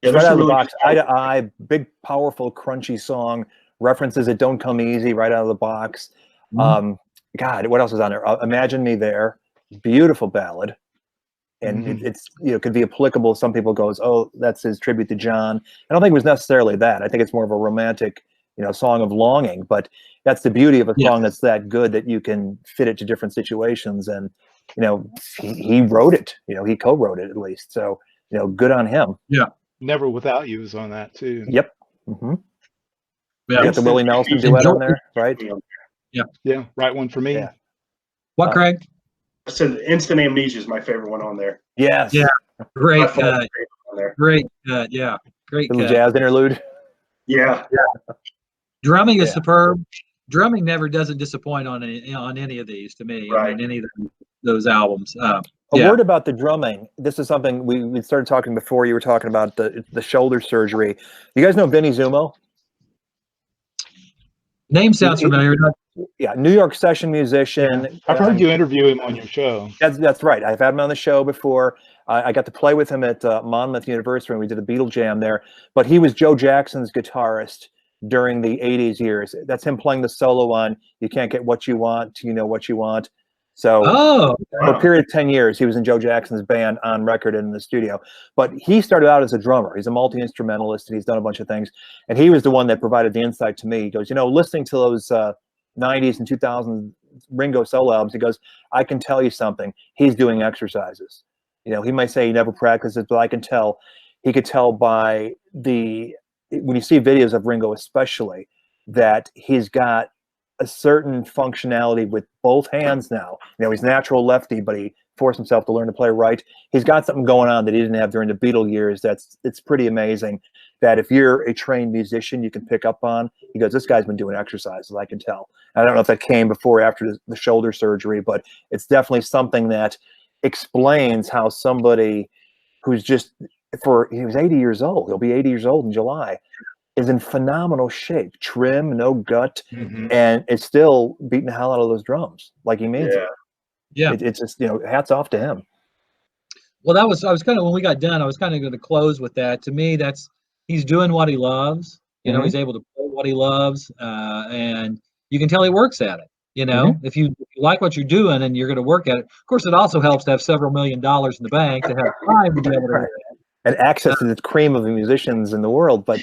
Yeah, right out of the box, Eye to Eye, big, powerful, crunchy song. References that don't come easy right out of the box. God, what else is on there? Imagine Me There, beautiful ballad. And it's could be applicable. Some people goes, oh, that's his tribute to John. I don't think it was necessarily that. I think it's more of a romantic, song of longing. But that's the beauty of a song that's that good that you can fit it to different situations. And he wrote it. He co-wrote it at least. So good on him. Yeah. Never Without You is on that too. Yep. Mm-hmm. Yeah. Got the Willie Nelson duet on there, right? Yeah. Yeah. Right one for me. Yeah. What, Craig? I said Instant Amnesia is my favorite one on there. Yes. Yeah. Great cut. Great cut. Yeah. Great little cut. jazz interlude. Yeah. Drumming is superb. Drumming never doesn't disappoint on any of these to me. Right. I mean, any of those albums. A word about the drumming. This is something we started talking before. You were talking about the shoulder surgery. You guys know Vinnie Zumo? Name sounds familiar. Yeah, New York session musician. Yeah. I've heard you interview him on your show. That's right. I've had him on the show before. I got to play with him at Monmouth University when we did a Beatle jam there. But he was Joe Jackson's guitarist during the 80s years. That's him playing the solo on You Can't Get What You Want Till You Know What You Want. So for a period of 10 years, he was in Joe Jackson's band on record and in the studio. But he started out as a drummer. He's a multi-instrumentalist, and he's done a bunch of things. And he was the one that provided the insight to me. He goes, listening to those 90s and 2000s Ringo solo albums, he goes, I can tell you something. He's doing exercises. He might say he never practices, but I can tell. He could tell by when you see videos of Ringo especially, that he's got a certain functionality with both hands now. He's natural lefty, but he forced himself to learn to play right. He's got something going on that he didn't have during the Beatle years. It's pretty amazing that if you're a trained musician, you can pick up on. He goes, this guy's been doing exercises, I can tell. I don't know if that came before or after the shoulder surgery, but it's definitely something that explains how somebody who's he was 80 years old. He'll be 80 years old in July. Is in phenomenal shape, trim, no gut, and it's still beating the hell out of those drums like he means it. Yeah, it's just hats off to him. Well, I was kind of, when we got done, I was kind of going to close with that. To me, he's doing what he loves. He's able to play what he loves, and you can tell he works at it. If you like what you're doing and you're going to work at it. Of course, it also helps to have several $1 million in the bank to have time to be able to. And access to the cream of the musicians in the world. But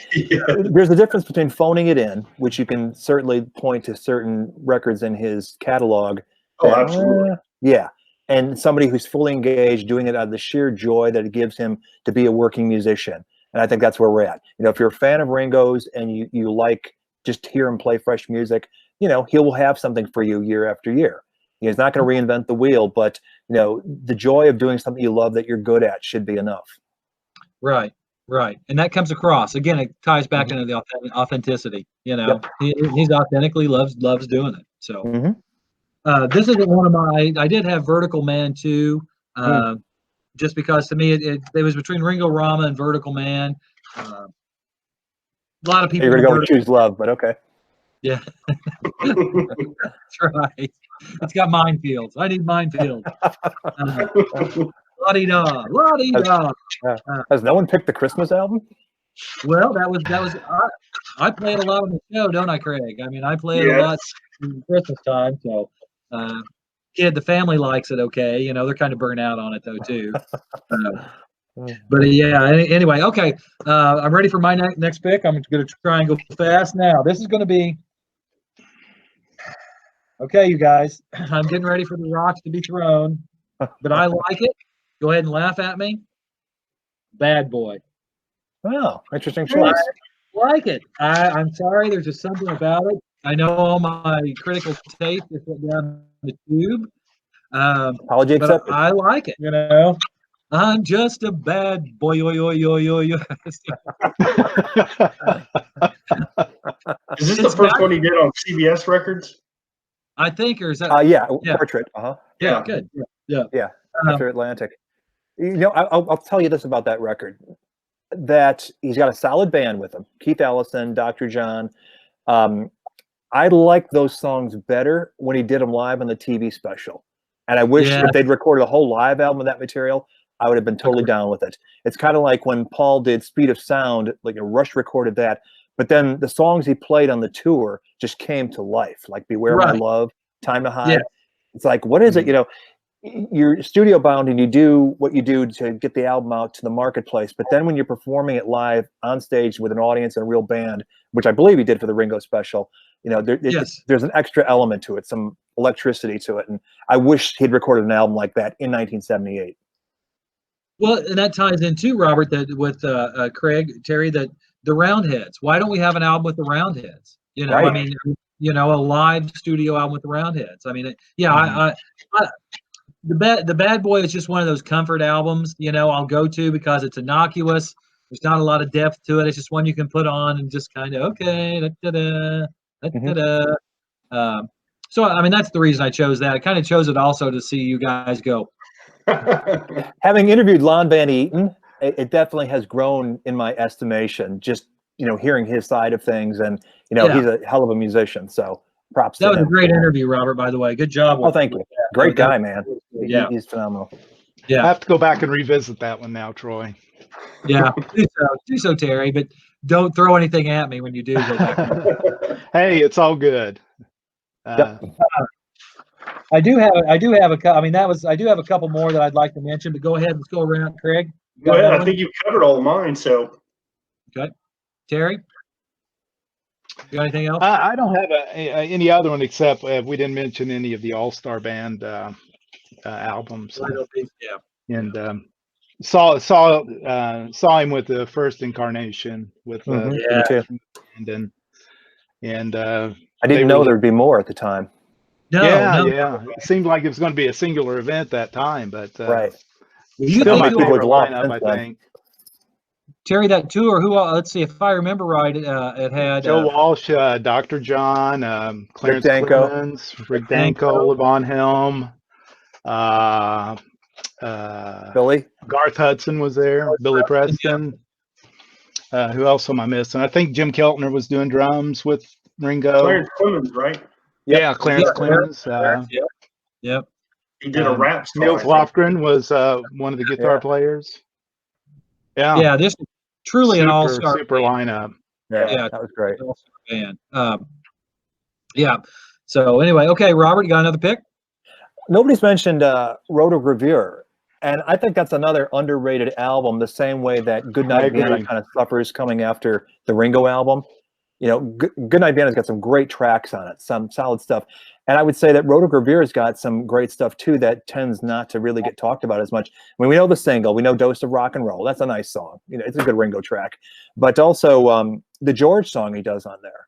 there's a difference between phoning it in, which you can certainly point to certain records in his catalog. Oh, absolutely. Yeah. And somebody who's fully engaged, doing it out of the sheer joy that it gives him to be a working musician. And I think that's where we're at. If you're a fan of Ringo's and you like just to hear him play fresh music, he will have something for you year after year. He's not going to reinvent the wheel, but the joy of doing something you love that you're good at should be enough. Right. And that comes across. Again, it ties back into the authenticity. He's authentically loves doing it. So this is one of I did have Vertical Man too. Just because to me it was between Ringo Rama and Vertical Man. A lot of people. You're gonna go with Choose Love, but okay. Yeah, that's right. It's got minefields. I need minefields. La-di-da, la-di-da. Has no one picked the Christmas album? Well, that was. I play it a lot on the show, don't I, Craig? I mean, I play it a lot in Christmas time. So, the family likes it. Okay, you know they're kind of burnt out on it though too. But yeah. Anyway, okay. I'm ready for my next pick. I'm going to try and go fast now. This is going to be. Okay, you guys, I'm getting ready for the rocks to be thrown, but I like it. Go ahead and laugh at me. Bad Boy. Oh, interesting choice. I like it. I'm sorry, there's just something about it. I know all my critical taste just went down the tube. Apology but accepted. I like it, you know. I'm just a bad boy. Is this the first one he did on CBS Records? I think, or is that? Yeah, Portrait. Yeah, good. Yeah. After Atlantic. You know, I'll tell you this about that record. That he's got a solid band with him. Keith Ellison, Dr. John. I like those songs better when he did them live on the TV special. And I wish if they'd recorded a whole live album of that material, I would have been totally down with it. It's kind of like when Paul did Speed of Sound, like Rush recorded that. But then the songs he played on the tour just came to life, like Beware My Love, Time to Hide. Yeah. It's like, what is it? You know, you're studio bound and you do what you do to get the album out to the marketplace. But then when you're performing it live on stage with an audience and a real band, which I believe he did for the Ringo special, you know, there's an extra element to it, some electricity to it. And I wish he'd recorded an album like that in 1978. Well, and that ties in too, Robert, that with Terry, that the Roundheads. Why don't we have an album with the Roundheads? You know, I mean, you know, a live studio album with the Roundheads. I mean, the Bad Boy is just one of those comfort albums. You know, I'll go to because it's innocuous. There's not a lot of depth to it. It's just one you can put on and just kind of So I mean, that's the reason I chose that. I kind of chose it also to see you guys go. Having interviewed Lon Van Eaton, it definitely has grown in my estimation. Just, you know, hearing his side of things, and you know, he's a hell of a musician. So props. That to was him. a great interview, Robert. By the way, good job. Oh, thank you. Great guy, man. Yeah, he's phenomenal. Yeah, I have to go back and revisit that one now, Troy. Yeah, do so, Terry. But don't throw anything at me when you do go back. Hey, it's all good. I do have a couple. I mean, I do have a couple more that I'd like to mention. But go ahead, let's go around, Craig. Go ahead. I think you've covered all of mine. So, okay, Terry, you got anything else? I don't have any other one except we didn't mention any of the All-Star Band albums. And saw him with the first incarnation with and I didn't know there'd be more at the time. No. It seemed like it was going to be a singular event that time, but still my favorite lineup, I think. Terry, that tour, let's see, if I remember right, it had Joe Walsh, Dr. John, Clarence Clemens, Rick Danko, Levon Helm, Billy, Garth Hudson was there, Billy Preston. Who else am I missing? I think Jim Keltner was doing drums with Ringo. Clarence Clemens, right? Yeah, Clarence Clemens. Yep. He did a rap song. Nils Lofgren was one of the guitar players. Yeah, this is truly an all-star super lineup. Yeah, that was great. Band. So anyway, okay, Robert, you got another pick? Nobody's mentioned Rotogravure, and I think that's another underrated album. The same way that Goodnight Vienna kind of suffers coming after the Ringo album. You know, Goodnight Vienna's got some great tracks on it, some solid stuff. And I would say that Rotograveur's got some great stuff too that tends not to really get talked about as much. I mean, we know the single, we know Dose of Rock and Roll. That's a nice song. You know, it's a good Ringo track. But also the George song he does on there.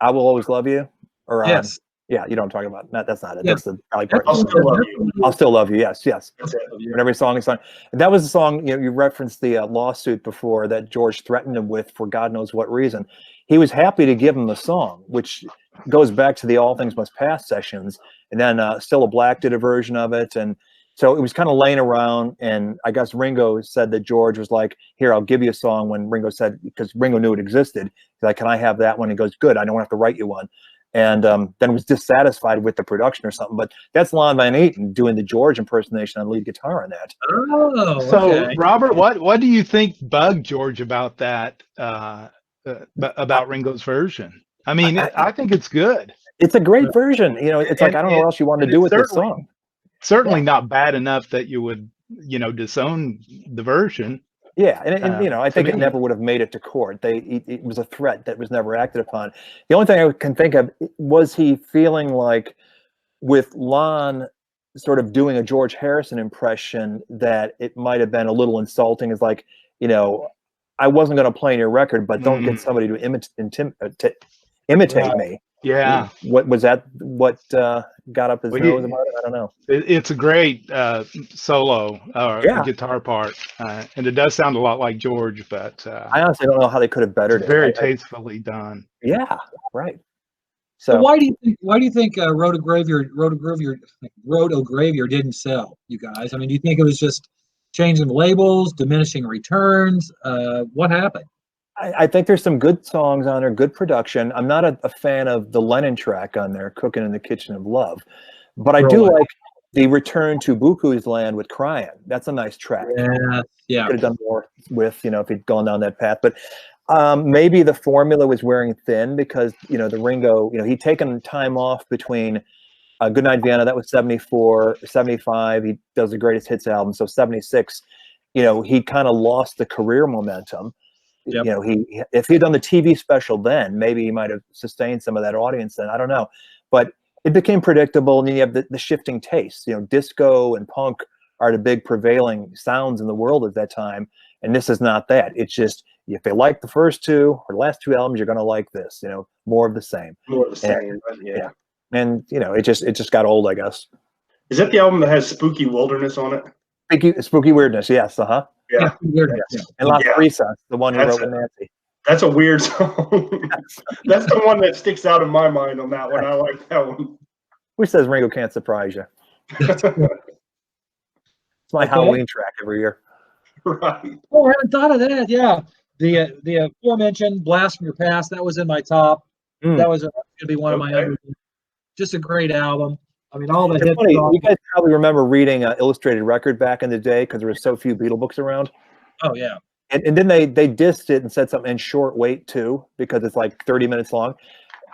I Will Always Love You. Or yes. Yeah, you know what I'm talking about. That's not it. Yeah. That's the Valley Park. I'll Still Love You. I'll Still Love You. Yes. When every song is on. And that was a song, you know, you referenced the lawsuit before that George threatened him with for God knows what reason. He was happy to give him the song, which goes back to the All Things Must Pass sessions. And then Cilla Black did a version of it, and so it was kind of laying around. And I guess Ringo said that George was like, "Here, I'll give you a song." When Ringo said, because Ringo knew it existed, he's like, "Can I have that one?" He goes, "Good, I don't have to write you one." And then was dissatisfied with the production or something. But that's Lon Van Eaton doing the George impersonation on lead guitar on that. Oh, So, okay. Robert, what do you think bugged George about that? About Ringo's version? I mean, I think it's good. It's a great version. You know, it's like, I don't know what else you want to do with this song. Certainly not bad enough that you would, disown the version. Yeah, and you know, I think it never would have made it to court. It was a threat that was never acted upon. The only thing I can think of was he feeling like, with Lon sort of doing a George Harrison impression, that it might have been a little insulting. It's like, I wasn't going to play your record, but don't get somebody to imitate me. Yeah. What was that? What got up his nose about it? I don't know. It's a great solo guitar part, and it does sound a lot like George, but I honestly don't know how they could have bettered it. Very tastefully done. Yeah, right. So why do you think Road to Graveyard didn't sell, you guys? I mean, do you think it was just changing labels, diminishing returns? What happened? I think there's some good songs on there, good production. I'm not a fan of the Lennon track on there, "Cooking in the Kitchen of Love," but I do like the return to Buku's Land with "Crying." That's a nice track. Yeah. Could have done more with, if he'd gone down that path. But maybe the formula was wearing thin, because the Ringo, he'd taken time off between Goodnight Vienna, that was 74, 75. He does the Greatest Hits album, so 76. He kind of lost the career momentum. Yep. If he'd done the TV special then, maybe he might have sustained some of that audience then. I don't know. But it became predictable, and then you have the shifting tastes. Disco and punk are the big prevailing sounds in the world at that time, and this is not that. It's just, if they like the first two or last two albums, you're going to like this. More of the same. More of the same. Yeah. And it just got old, I guess. Is that the album that has Spooky Wilderness on it? Spooky Weirdness, yes. Yeah. And La Frisa, the one who wrote with Nancy. That's a weird song. That's the one that sticks out in my mind on that one. I like that one. Who says Ringo can't surprise you? It's my Halloween track every year. Right. Oh, I hadn't thought of that. Yeah. The aforementioned Blast from Your Past, that was in my top. That was going to be one of my others. Just a great album. I mean, all the hits. Funny, you guys probably remember reading Illustrated Record back in the day, because there were so few Beatle books around. Oh, yeah. And then they dissed it and said something in short weight too, because it's like 30 minutes long.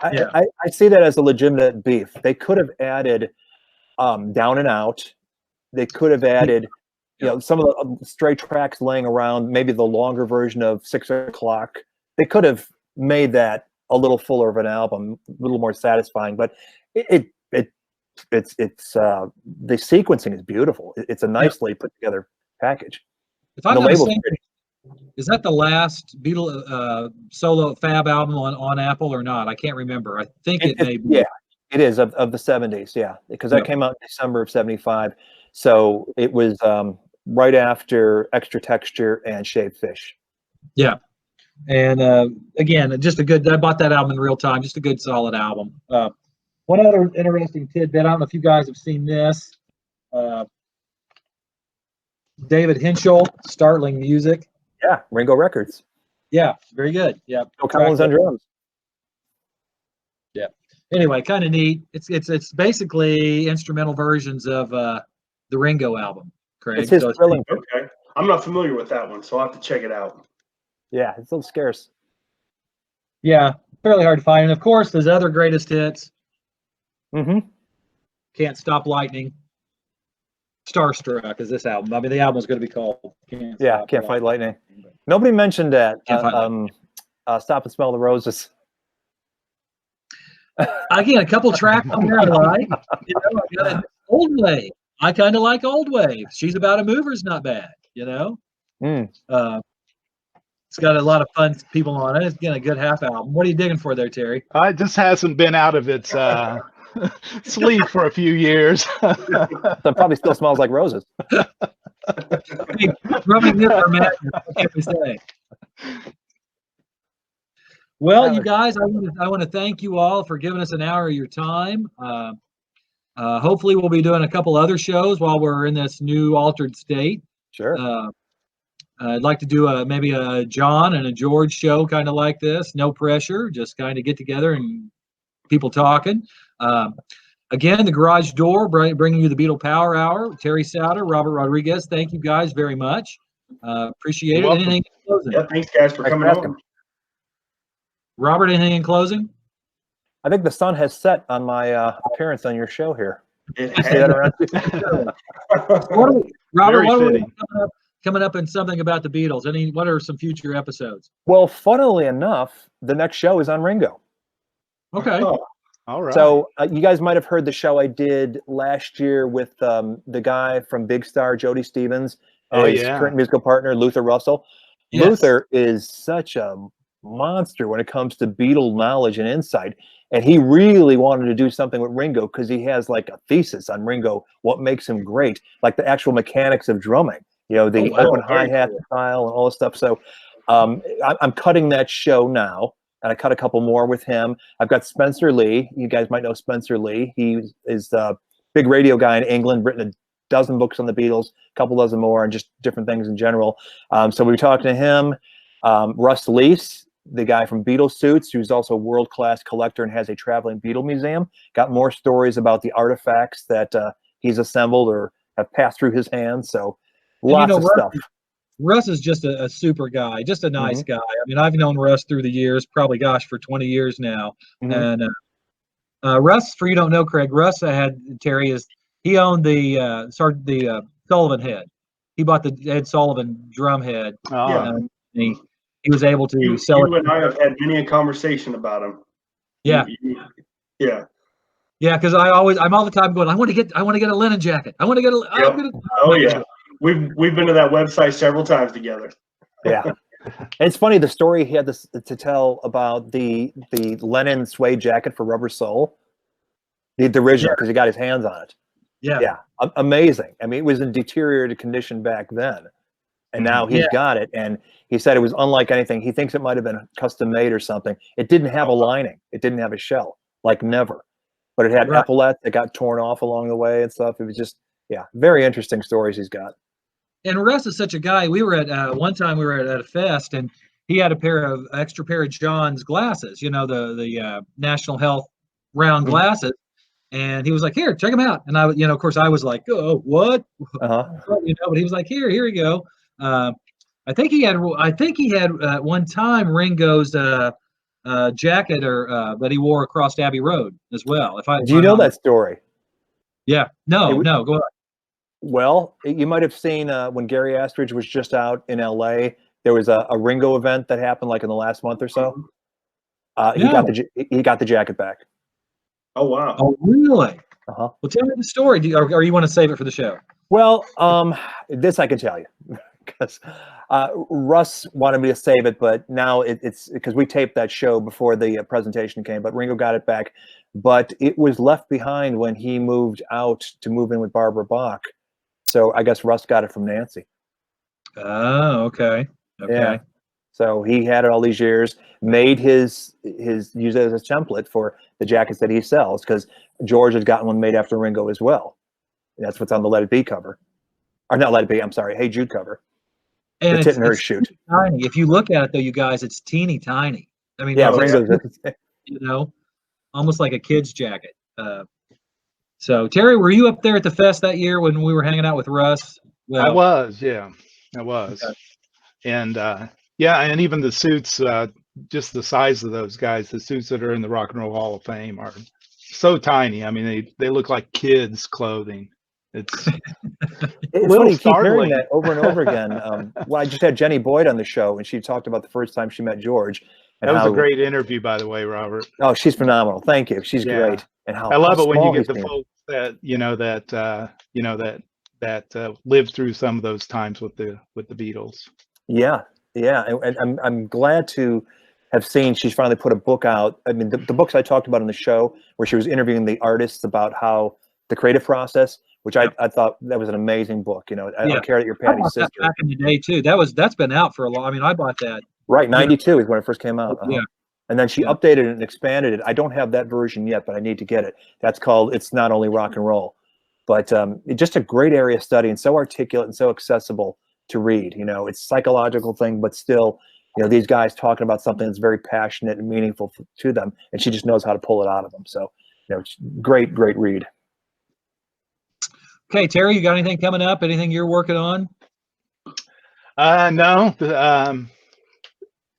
I see that as a legitimate beef. They could have added Down and Out. They could have added, some of the stray tracks laying around, maybe the longer version of 6 o'clock. They could have made that a little fuller of an album, a little more satisfying. But it's the sequencing is beautiful. It's a nicely put together package. If I'm not mistaken, is that the last Beatle solo Fab album on Apple or not? I can't remember. I think it may be. Yeah, it is of the 70s. Yeah, because that came out in December of 75. So it was right after Extra Texture and Shaved Fish. Yeah. And again, just a good, I bought that album in real time, just a good solid album. One other interesting tidbit, I don't know if you guys have seen this. David Henschel, Startling Music. Yeah, Ringo Records. Yeah, very good. Yeah. Phil Collins on drums. Yeah. Anyway, kind of neat. It's basically instrumental versions of the Ringo album, Craig. It's his thrilling. Okay. I'm not familiar with that one, so I'll have to check it out. Yeah, it's a little scarce. Yeah, fairly hard to find. And of course, there's other greatest hits. Can't Stop Lightning. Starstruck is this album. I mean, the album is going to be called Can't Fight Lightning. Nobody mentioned that. Stop and Smell the Roses. Again, a couple tracks on there I like. I got Old Wave. I kind of like Old Wave. She's About a Mover's not bad. It's got a lot of fun people on it. It's getting a good half album. What are you digging for there, Terry? It just hasn't been out of its sleep for a few years. That probably still smells like roses. Rubbing this or madness, what can we say? Well, you guys, I want to thank you all for giving us an hour of your time. Hopefully, we'll be doing a couple other shows while we're in this new altered state. Sure. I'd like to do maybe a John and a George show, kind of like this. No pressure, just kind of get together and people talking. Again, the Garage Door, bringing you the Beatle Power Hour. Terry Sowder, Robert Rodriguez, thank you guys very much. Appreciate it. welcome. Anything in closing? Yeah, thanks guys for coming on. Robert, anything in closing? I think the sun has set on my appearance on your show here. It Say that around. Robert, Very what are we fitting. coming up in something about the Beatles? What are some future episodes? Well, funnily enough, the next show is on Ringo. Okay. Oh, All right. So you guys might have heard the show I did last year with the guy from Big Star, Jody Stevens, Oh, his yeah. current musical partner, Luther Russell. Yes. Luther is such a monster when it comes to Beatle knowledge and insight. And he really wanted to do something with Ringo because he has like a thesis on Ringo, what makes him great, like the actual mechanics of drumming, the open Very hi-hat cool. style and all this stuff. So I'm cutting that show now. And I cut a couple more with him. I've got Spencer Lee. You guys might know Spencer Lee. He is a big radio guy in England, written a dozen books on the Beatles, a couple dozen more, and just different things in general. So we talked to him. Russ Lease, the guy from Beatles Suits, who's also a world-class collector and has a traveling Beatle museum. Got more stories about the artifacts that he's assembled or have passed through his hands. So lots of stuff. Russ is just a super guy, just a nice guy. I mean, I've known Russ through the years, probably, for 20 years now. And Russ, for you don't know, Craig, Russ he owned the Sullivan head. He bought the Ed Sullivan drum head. Oh, Yeah. And he was able to sell You it. and I have had many a conversation about him. Yeah. Yeah. Yeah, because I'm all the time going, I want to get a linen jacket. I want to get a. Yep. I'm gonna, Oh yeah. We've been to that website several times together. Yeah. And it's funny, the story he had to tell about the Lennon suede jacket for Rubber Soul, the original, because he got his hands on it. Yeah. Amazing. I mean, it was in deteriorated condition back then, and now he's got it. And he said it was unlike anything. He thinks it might have been custom made or something. It didn't have a lining. It didn't have a shell, like never. But it had epaulets that got torn off along the way and stuff. It was just, very interesting stories he's got. And Russ is such a guy. We were at one time we were at a fest, and he had extra pair of John's glasses. The National Health round glasses, and he was like, "Here, check them out." And I, of course, I was like, "Oh, what?" But he was like, "Here you go." I think he had one time Ringo's jacket that he wore across Abbey Road as well. Do you know that story? Yeah. No. Go on. Well, you might have seen when Gary Astridge was just out in LA, there was a Ringo event that happened like in the last month or so. He got the jacket back. Oh wow. Oh really? Well, tell me the story. Or you want to save it for the show? Well, this I can tell you because Russ wanted me to save it, but now it's because we taped that show before the presentation came. But Ringo got it back, but it was left behind when he moved out to move in with Barbara Bach. So I guess Russ got it from Nancy. Oh, okay. Yeah. So he had it all these years, made use it as a template for the jackets that he sells, because George has gotten one made after Ringo as well. That's what's on the Let It Be cover. Or not Let It Be, I'm sorry, Hey Jude cover. And the Tit and Her shoot. Tiny. If you look at it though, you guys, it's teeny tiny. I mean, Ringo's almost like a kid's jacket. So Terry, were you up there at the fest that year when we were hanging out with Russ? I was, I was. Okay. And and even the suits, just the size of those guys, the suits that are in the Rock and Roll Hall of Fame are so tiny. I mean, they look like kids' clothing. It's funny, you keep hearing that over and over again. Well, I just had Jenny Boyd on the show, and she talked about the first time she met George. And that was a great interview, by the way, Robert. Oh, she's phenomenal. Thank you. She's great. And I love it when you get the folks that that lived through some of those times with the Beatles. Yeah, and I'm glad to have seen she's finally put a book out. I mean, the books I talked about in the show, where she was interviewing the artists about how the creative process, which I thought that was an amazing book. I don't care that you're Patty's sister. Back in the day too. That's been out for a long. I mean, I bought that. Right, 92 is when it first came out. Yeah. And then she updated it and expanded it. I don't have that version yet, but I need to get it. That's called It's Not Only Rock and Roll. But it's just a great area of study and so articulate and so accessible to read. You know, it's a psychological thing, but still, you know, these guys talking about something that's very passionate and meaningful to them, and she just knows how to pull it out of them. So, you know, it's great read. Okay, Terry, you got anything coming up? Anything you're working on? No,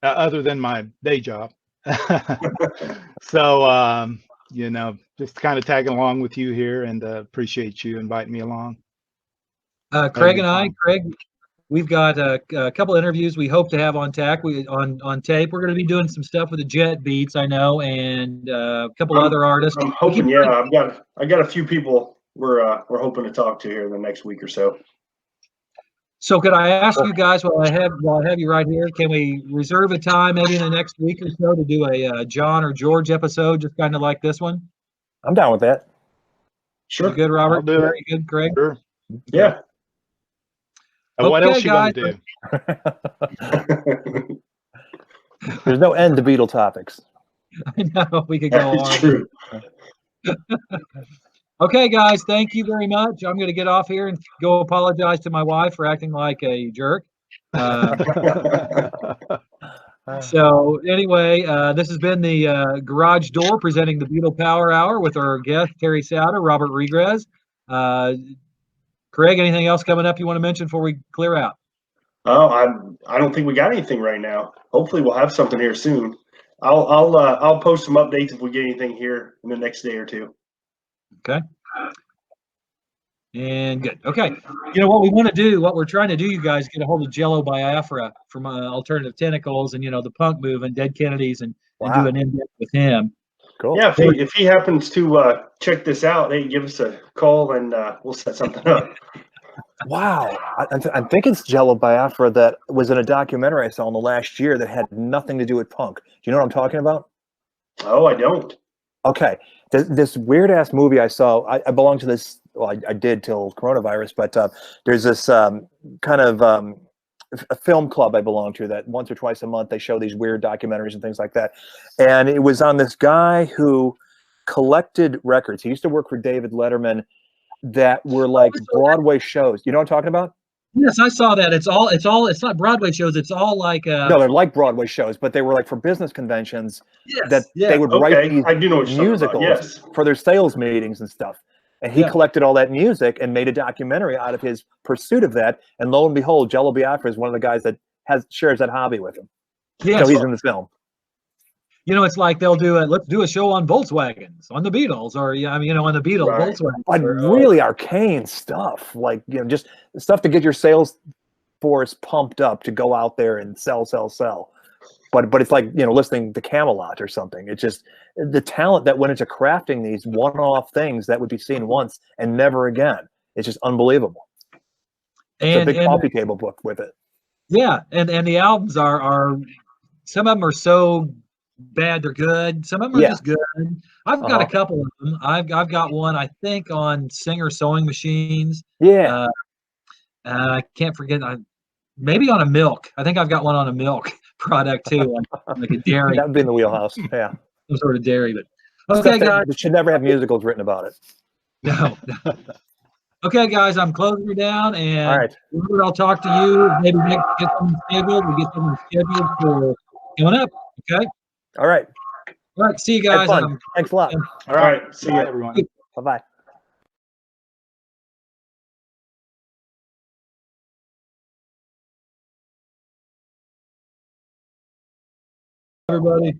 other than my day job. So, you know, just kind of tagging along with you here, and appreciate you inviting me along. Craig and I, we've got a couple interviews we hope to have on tape. On tape. We're going to be doing some stuff with the Jet Beats, I know, and a couple other artists. I'm hoping, I got a few people we're hoping to talk to here in the next week or so. So could I ask you guys, while I have you right here, can we reserve a time maybe in the next week or so to do a John or George episode, just kind of like this one? I'm down with that. Sure. You good, Robert? I'll do it. Very good, Craig. Sure. Yeah. What Okay, else you guys. gonna do? There's no end to Beatle topics. I know we could go That's on. true. Okay, guys, thank you very much. I'm going to get off here and go apologize to my wife for acting like a jerk. So anyway, this has been the Garage Door presenting the Beatle Power Hour with our guest, Terry Sowder, Robert Regrez. Craig, anything else coming up you want to mention before we clear out? Oh, I don't think we got anything right now. Hopefully we'll have something here soon. I'll post some updates if we get anything here in the next day or two. Okay. And good. Okay. You know what we want to do, what we're trying to do, you guys, get a hold of Jello Biafra from Alternative Tentacles and, you know, the punk movement, Dead Kennedys, and do an in-depth with him. Cool. Yeah, if he happens to check this out, hey, give us a call and we'll set something up. Wow. I think it's Jello Biafra that was in a documentary I saw in the last year that had nothing to do with punk. Do you know what I'm talking about? Oh, I don't. Okay. This weird-ass movie I saw, I belong to this, well, I did till coronavirus, but there's this kind of a film club I belong to that once or twice a month they show these weird documentaries and things like that. And it was on this guy who collected records. He used to work for David Letterman that were like Broadway shows. You know what I'm talking about? Yes, I saw that. It's not Broadway shows. It's all like no, they're like Broadway shows, but they were like for business conventions they would write these I do know what you're musicals yes. for their sales meetings and stuff. And he collected all that music and made a documentary out of his pursuit of that. And lo and behold, Jello Biafra is one of the guys that shares that hobby with him. Yeah, so he's in the film. You know, it's like they'll let's do a show on Volkswagens, on the Beatles, or on the Beatles, Volkswagen. But really arcane stuff, like, you know, just stuff to get your sales force pumped up to go out there and sell. But it's like, you know, listening to Camelot or something. It's just the talent that went into crafting these one-off things that would be seen once and never again. It's just unbelievable. It's a big coffee table book with it. Yeah, and the albums are some of them are so bad they're good. Some of them are just good. I've got a couple of them. I've got one, I think, on Singer Sewing Machines. Yeah. I can't forget. Maybe on a milk. I think I've got one on a milk product too, like a dairy. That would be in the wheelhouse. Yeah. Some sort of dairy, but okay, guys. It should never have musicals written about it. No. Okay, guys, I'm closing it down, and all right. I'll talk to you. Maybe next get something scheduled. We get something scheduled for coming up. Okay. All right. All right. See you guys. Thanks a lot. All right. See you, everyone. Bye-bye. Everybody.